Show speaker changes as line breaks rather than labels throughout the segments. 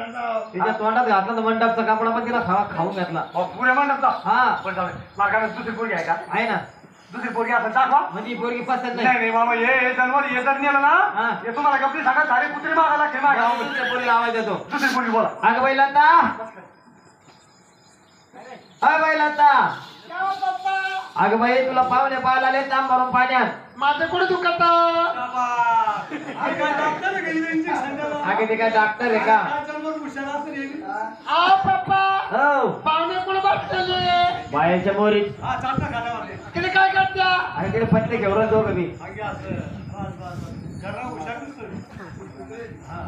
तिच्या तोंडात घातला तर मंडपचा कपडा पण तिला खाऊन घातला.
पुऱ्या मंडपचा.
हा
मला दुसरी पोरगी आहे का?
आहे ना.
दुसरी पोरगी असं दाखवा.
म्हणजे पोरगी पसंत
नाही नाही मामा हे जन्म हे जर नेलं ना हे तुम्हाला गप्पी सांगा सारे कुत्रे मागा लागते मागा.
पोरीला आवाज देतो.
दुसरी पोरगी बोला.
अगं बाई लता, अगं बाई लता, अगं बाई तुला पाहुणे पाहायला आले तांब भरून पाण्यात.
माझं कुठे दुखत?
अगं ते काय डॉक्टर आहे का?
पप्पा
हो
पाहुणे कुठे बसलेले?
बायांच्या मोरीत.
तिने काय करत्या?
आणि तिने पत्ते घेऊन जाऊ कमी.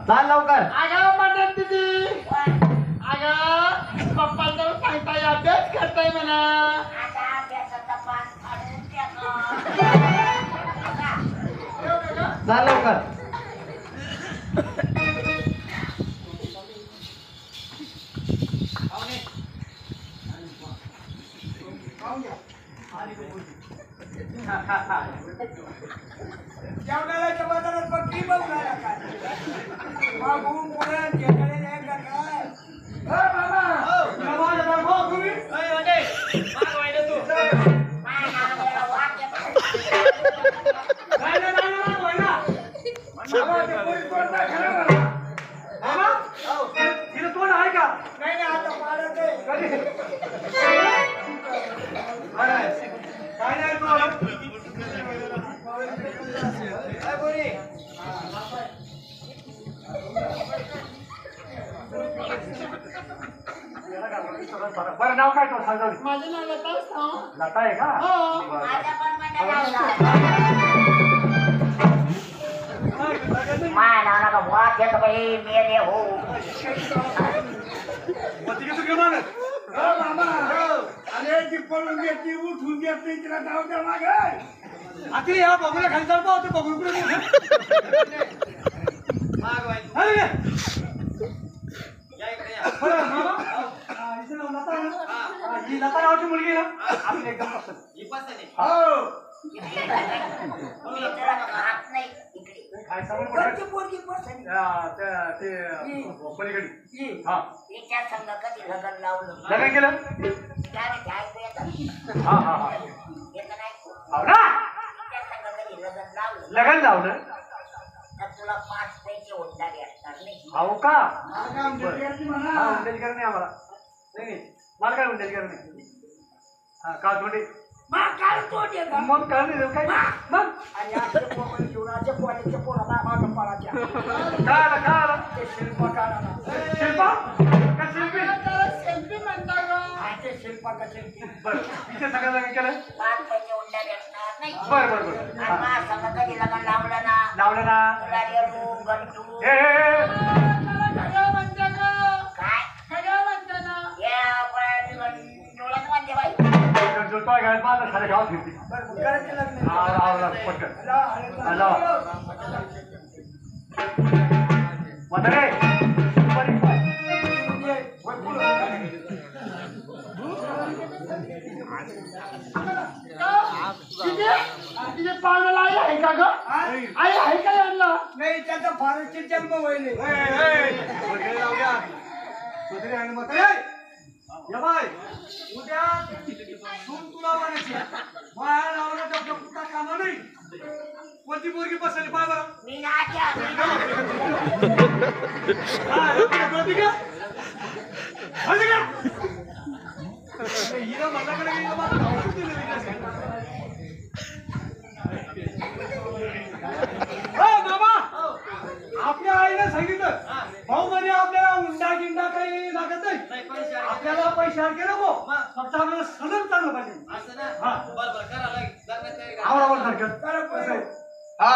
चाल लवकर.
अगं म्हणत दिदी, अगं पप्पाला सांगताय अभ्यास करताय म्हणा.
चाल लवकर.
जेवणाच्या बाजारात पण की बघणार काय मागून पुढे जेवणाला नाही का काय तुम्ही
तोंड आहे का?
नाही आता पाडत आहे
काय नाही तुम्हाला बरं नाव काय तो सांगा.
माझं नाव लताच ना.
लता आहे का?
माय नाना का वाट येत बाई मेरे हो.
अरे ती पळून घेतली उठून घेतली तिला जाऊ द्या मागे
आता या बघूला खाली चालतो होते बघू लता नावाची मुलगी ना आपली एकदम काय सांगून
पोरगी पसंत
पलीकडे हा
तिच्या संग कधी लग्न लावलं
लग्न केलं.
त्याने घ्यायचं येतं.
हा हा हा
येतं नाही को.
हो ना
तिच्या संग कधी लग्न लावलं
लग्न लावलं.
तर तुला 5 पैसे उडणार असणार नाही.
हो का? हा उंडेल करणे आम्हाला नाही मला काय उंडेल करणे. हा का थोडी
मग काय तो दे का
मग करणे काय मग
आणि आपले मोबाईल घेऊन आजच्या कॉलेजचे पोरं मागं पडायच्या
काय काय
ते शिल्प काढा
शिल्पा का शिल्पी
सेल्फी म्हणता ग.
ते शिल्पा शिल्पी
बरं तिथे सगळं लग्न केलं.
5 पैसे उडणार असणार नाही.
बरं बरं बरं
आणि माझ्या संग कधी लग्न लावलं ना
लावलं ना.
तुला रेडू गंटू
खरं म्हणता ग.
काय
खरं म्हणता ना.
या डोळ्यात म्हणजे बाई
जोडतोय गायत माझं सारे गावात फिरते.
करायचे लग्न
पटकन म्हातारे
तिथे पाहुण्याला आई आहे का ग? आई आहे का यांना?
नाही त्याचा फारची जन्म होईल
उद्या तुला म्हणायची माझ्या नावाला कुठं कामा नाही. कोणती पोरगी बसली पाय बरं.
मी नाच्या
हिरा माझ्याकडे आपल्या आईने सांगितलं भाऊ म्हणे आपल्याला उंडा गिंडा काही लागत नाही. आपल्याला पैसे आणखे नको फक्त आपल्याला सलग चाललं पाहिजे. आवड सारखं हा